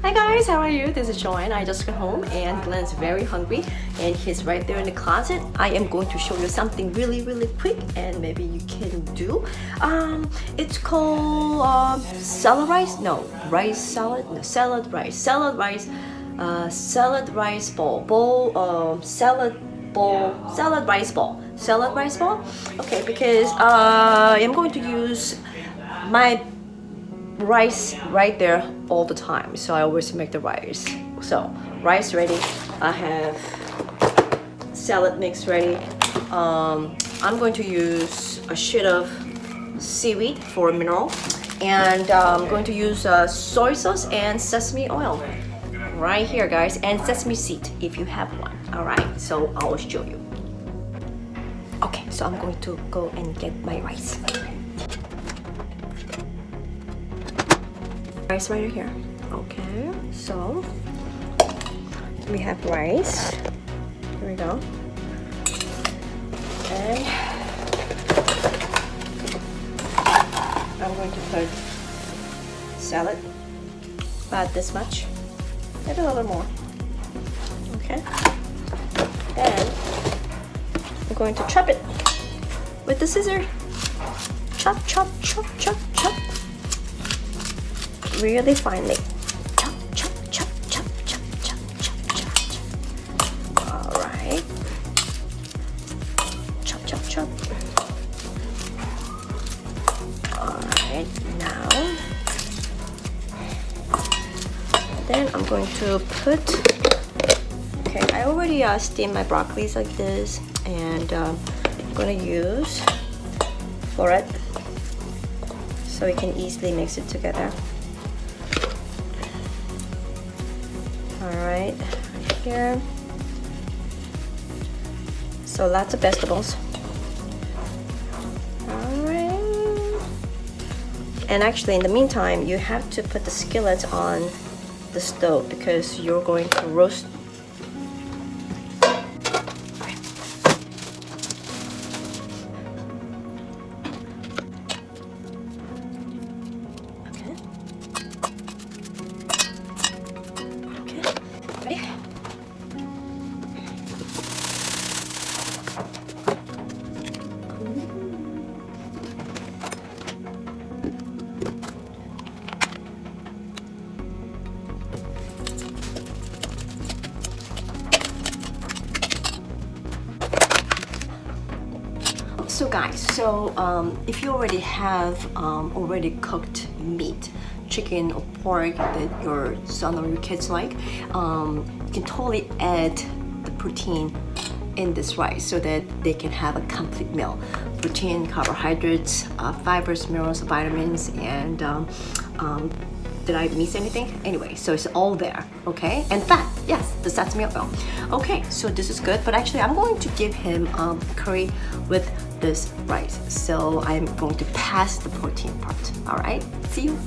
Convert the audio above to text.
Hi guys, how are you? This is Joanne. I just got home and Glenn's very hungry and he's right there in the closet. I am going to show you something really quick and maybe you can do. It's called salad rice? No, rice salad? No, salad rice. Salad rice. Salad rice bowl. Salad rice bowl. Salad rice bowl? Okay, because I'm going to use my rice right there all the time, so I always make the rice. So rice ready, I have salad mix ready. I'm going to use a sheet of seaweed for mineral, and I'm going to use soy sauce and sesame oil right here guys, and sesame seed if you have one. All right, so I'll show you. Okay, so I'm going to go and get my rice. Rice right here. Okay, so we have rice. Here we go. And I'm going to put salad, about this much, maybe a little more. Okay. Then I'm going to chop it with the scissor. Chop, chop, chop, chop, chop. Really finely. Chop, chop, chop, chop, chop, chop, chop, chop, chop. Alright. Chop, chop, chop. Alright, now. Then I'm going to put, okay, I already steamed my broccolis like this, and I'm going to use floret so we can easily mix it together. Alright, here. So lots of vegetables. Alright. And actually in the meantime, you have to put the skillet on the stove because you're going to roast. So guys, if you already have already cooked meat, chicken or pork that your son or your kids like, you can totally add the protein in this rice so that they can have a complete meal. Protein, carbohydrates, fibers, minerals, vitamins, and did I miss anything? Anyway, so it's all there, okay? And fat, yes, the sesame oil. Okay, so this is good, but actually I'm going to give him curry with this rice. So I'm going to pass the protein part, all right? See you.